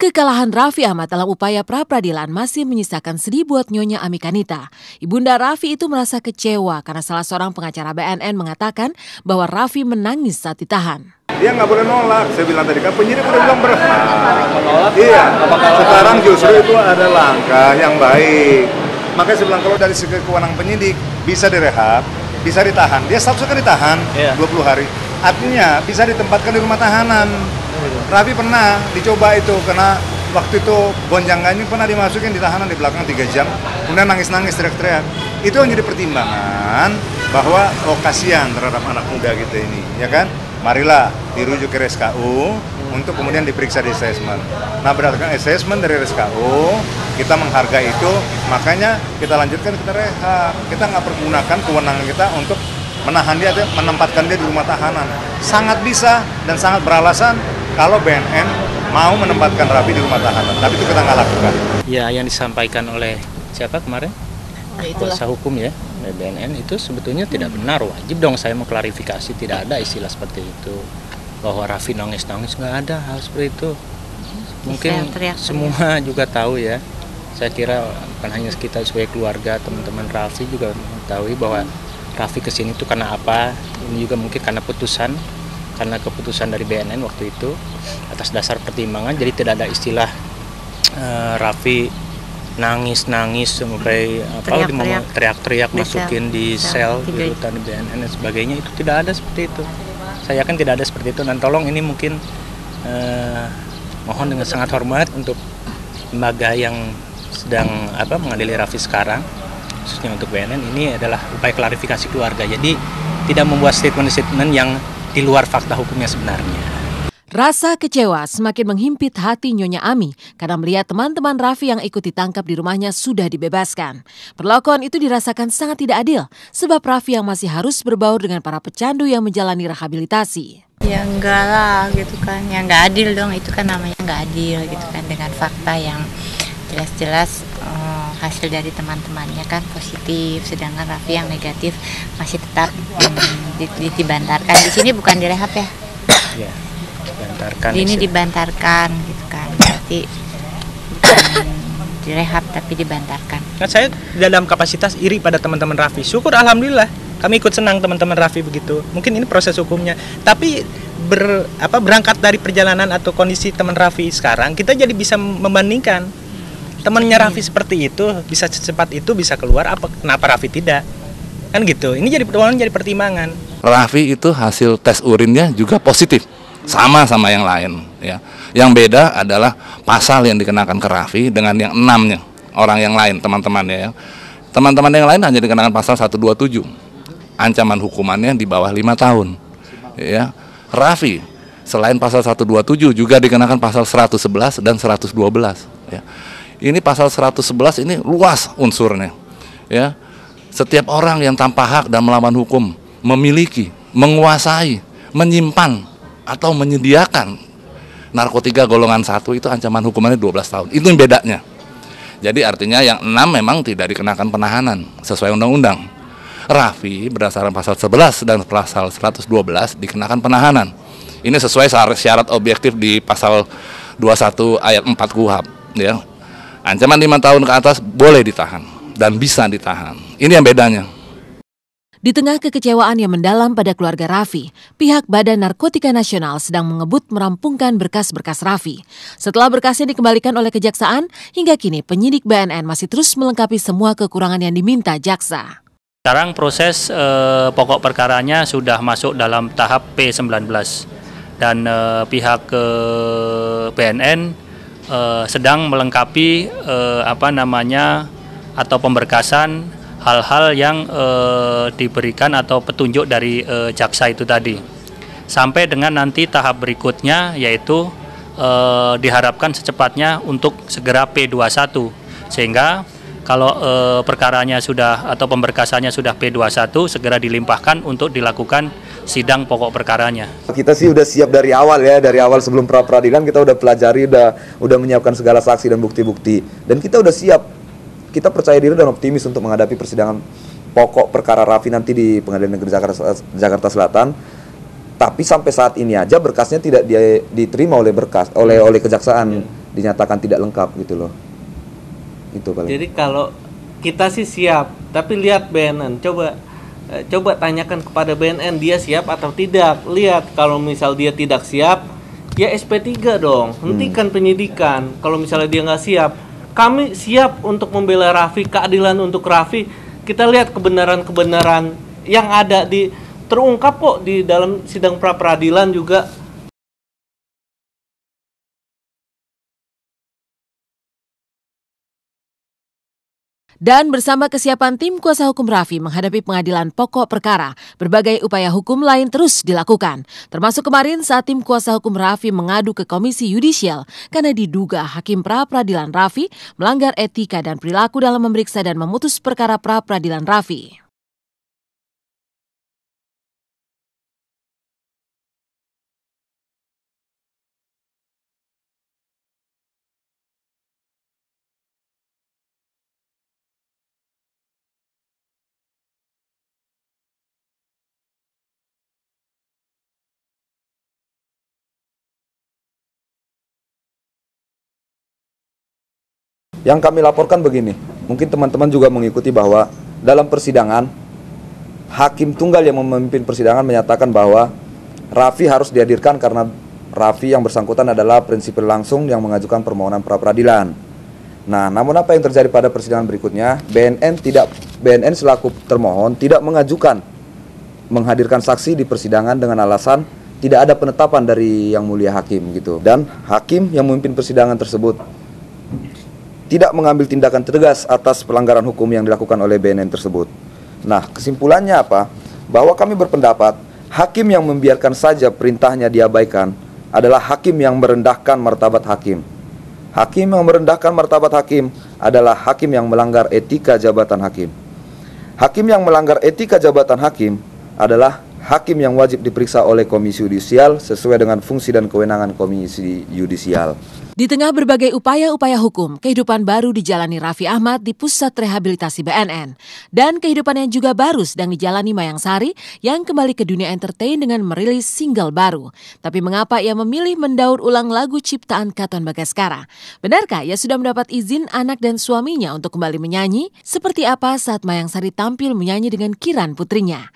Kekalahan Raffi Ahmad dalam upaya pra-peradilan masih menyisakan sedih buat Nyonya Ami Kanita. Ibunda Raffi itu merasa kecewa karena salah seorang pengacara BNN mengatakan bahwa Raffi menangis saat ditahan. Dia nggak boleh nolak, saya bilang tadi kan penyidik udah bilang berhak. Iya, sekarang justru itu ada langkah yang baik. Makanya saya bilang kalau dari segi kewenangan penyidik bisa direhab, bisa ditahan. Dia statusnya kan ditahan 20 hari. Artinya bisa ditempatkan di rumah tahanan. Raffi pernah dicoba itu karena waktu itu gonjang-ganjing pernah dimasukin di tahanan di belakang 3 jam, kemudian nangis-nangis teriak-teriak. Itu yang jadi pertimbangan bahwa kasihan terhadap anak muda gitu ini, ya kan? Marilah dirujuk ke RSKU untuk kemudian diperiksa di asesmen. Nah, berdasarkan asesmen dari RSKU, kita menghargai itu, makanya kita lanjutkan kita rehab. Kita nggak pergunakan kewenangan kita untuk menahan dia, menempatkan dia di rumah tahanan. Sangat bisa dan sangat beralasan kalau BNN mau menempatkan Raffi di rumah tahanan, tapi itu kita nggak lakukan. Ya, yang disampaikan oleh siapa kemarin? Kuasa hukum ya, BNN itu sebetulnya tidak benar. Wajib dong saya mau klarifikasi, tidak ada istilah seperti itu. Bahwa Raffi nangis-nangis, nggak ada hal seperti itu. Mungkin semua juga tahu ya. Saya kira bukan hanya kita sebagai keluarga, teman-teman Raffi juga mengetahui bahwa Raffi kesini itu karena apa. Ini juga mungkin karena keputusan dari BNN waktu itu atas dasar pertimbangan, jadi tidak ada istilah Raffi nangis-nangis sampai teriak-teriak masukin di sel di rutan BNN dan sebagainya. Itu tidak ada seperti itu. Saya yakin tidak ada seperti itu, dan tolong ini mungkin mohon dengan sangat hormat untuk lembaga yang sedang mengadili Raffi sekarang, khususnya untuk BNN, ini adalah upaya klarifikasi keluarga. Jadi tidak membuat statement-statement yang di luar fakta hukumnya sebenarnya. Rasa kecewa semakin menghimpit hati Nyonya Ami karena melihat teman-teman Raffi yang ikut ditangkap di rumahnya sudah dibebaskan. Perlakuan itu dirasakan sangat tidak adil sebab Raffi yang masih harus berbaur dengan para pecandu yang menjalani rehabilitasi. Ya enggak lah gitu kan, ya enggak adil dong, itu kan namanya enggak adil gitu kan, dengan fakta yang jelas-jelas hasil dari teman-temannya kan positif, sedangkan Raffi yang negatif masih tetap dibantarkan. Di sini bukan direhab ya? Ya, dibantarkan. Ini dibantarkan gitu kan, berarti bukan direhab tapi dibantarkan. Nah, saya dalam kapasitas iri pada teman-teman Raffi. Syukur alhamdulillah, kami ikut senang teman-teman Raffi begitu. Mungkin ini proses hukumnya, tapi berangkat dari perjalanan atau kondisi teman Raffi sekarang, kita jadi bisa membandingkan. Temannya Raffi seperti itu, bisa secepat itu bisa keluar, kenapa Raffi tidak? Kan gitu, ini jadi pertimbangan. Raffi itu hasil tes urinnya juga positif, sama yang lain. Ya. Yang beda adalah pasal yang dikenakan ke Raffi dengan yang 6-nya, orang yang lain, teman-temannya. Ya. Teman-teman yang lain hanya dikenakan pasal 127, ancaman hukumannya di bawah 5 tahun. Ya. Raffi, selain pasal 127 juga dikenakan pasal 111 dan 112. Ya. Ini pasal 111 ini luas unsurnya. Ya. Setiap orang yang tanpa hak dan melawan hukum memiliki, menguasai, menyimpan atau menyediakan narkotika golongan 1 itu ancaman hukumannya 12 tahun. Itu yang bedanya. Jadi artinya yang 6 memang tidak dikenakan penahanan sesuai undang-undang. Raffi berdasarkan pasal 11 dan pasal 112 dikenakan penahanan. Ini sesuai syarat objektif di pasal 21 ayat 4 KUHP, ya. Ancaman 5 tahun ke atas boleh ditahan dan bisa ditahan. Ini yang bedanya. Di tengah kekecewaan yang mendalam pada keluarga Raffi, pihak Badan Narkotika Nasional sedang mengebut merampungkan berkas-berkas Raffi. Setelah berkasnya dikembalikan oleh Kejaksaan, hingga kini penyidik BNN masih terus melengkapi semua kekurangan yang diminta jaksa. Sekarang proses pokok perkaranya sudah masuk dalam tahap P19 dan pihak BNN sedang melengkapi atau pemberkasan hal-hal yang diberikan atau petunjuk dari jaksa itu tadi. Sampai dengan nanti tahap berikutnya yaitu diharapkan secepatnya untuk segera P21, sehingga kalau perkaranya sudah atau pemberkasannya sudah P21 segera dilimpahkan untuk dilakukan sidang pokok perkaranya. Kita sih udah siap dari awal ya, dari awal sebelum pra-peradilan kita udah pelajari, udah menyiapkan segala saksi dan bukti-bukti, dan kita udah siap. Kita percaya diri dan optimis untuk menghadapi persidangan pokok perkara Raffi nanti di Pengadilan Negeri Jakarta Selatan. Tapi sampai saat ini aja berkasnya tidak diterima oleh Kejaksaan. dinyatakan tidak lengkap gitu loh. Itu paling. Jadi kalau kita sih siap, tapi lihat BNN, coba tanyakan kepada BNN dia siap atau tidak. Lihat kalau misal dia tidak siap, ya SP3 dong, hentikan penyidikan. Kalau misalnya dia nggak siap, kami siap untuk membela Raffi, keadilan untuk Raffi. Kita lihat kebenaran-kebenaran yang ada terungkap kok di dalam sidang pra peradilan juga. Dan bersama kesiapan tim kuasa hukum Raffi menghadapi pengadilan pokok perkara, berbagai upaya hukum lain terus dilakukan. Termasuk kemarin saat tim kuasa hukum Raffi mengadu ke Komisi Yudisial karena diduga Hakim pra peradilan Raffi melanggar etika dan perilaku dalam memeriksa dan memutus perkara pra peradilan Raffi. Yang kami laporkan begini, mungkin teman-teman juga mengikuti bahwa dalam persidangan, hakim tunggal yang memimpin persidangan menyatakan bahwa Raffi harus dihadirkan karena Raffi yang bersangkutan adalah prinsipal langsung yang mengajukan permohonan pra peradilan. Nah, namun apa yang terjadi pada persidangan berikutnya, BNN selaku termohon tidak mengajukan menghadirkan saksi di persidangan dengan alasan tidak ada penetapan dari yang mulia hakim gitu. Dan hakim yang memimpin persidangan tersebut tidak mengambil tindakan tegas atas pelanggaran hukum yang dilakukan oleh BNN tersebut. Nah, kesimpulannya apa? Bahwa kami berpendapat hakim yang membiarkan saja perintahnya diabaikan adalah hakim yang merendahkan martabat hakim. Hakim yang merendahkan martabat hakim adalah hakim yang melanggar etika jabatan hakim. Hakim yang melanggar etika jabatan hakim adalah hakim yang wajib diperiksa oleh Komisi Yudisial sesuai dengan fungsi dan kewenangan Komisi Yudisial. Di tengah berbagai upaya-upaya hukum, kehidupan baru dijalani Raffi Ahmad di Pusat Rehabilitasi BNN. Dan kehidupan yang juga baru sedang dijalani Mayang Sari yang kembali ke dunia entertain dengan merilis single baru. Tapi mengapa ia memilih mendaur ulang lagu ciptaan Katon Bagaskara? Benarkah ia sudah mendapat izin anak dan suaminya untuk kembali menyanyi? Seperti apa saat Mayang Sari tampil menyanyi dengan Kiran putrinya?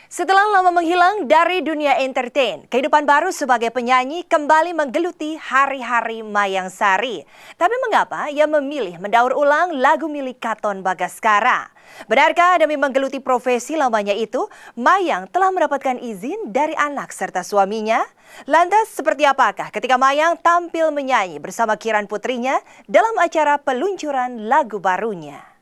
Setelah lama menghilang dari dunia entertain, kehidupan baru sebagai penyanyi kembali menggeluti hari-hari Mayang Sari. Tapi mengapa ia memilih mendaur ulang lagu milik Katon Bagaskara? Benarkah demi menggeluti profesi lamanya itu, Mayang telah mendapatkan izin dari anak serta suaminya? Lantas seperti apakah ketika Mayang tampil menyanyi bersama Kiran putrinya dalam acara peluncuran lagu barunya?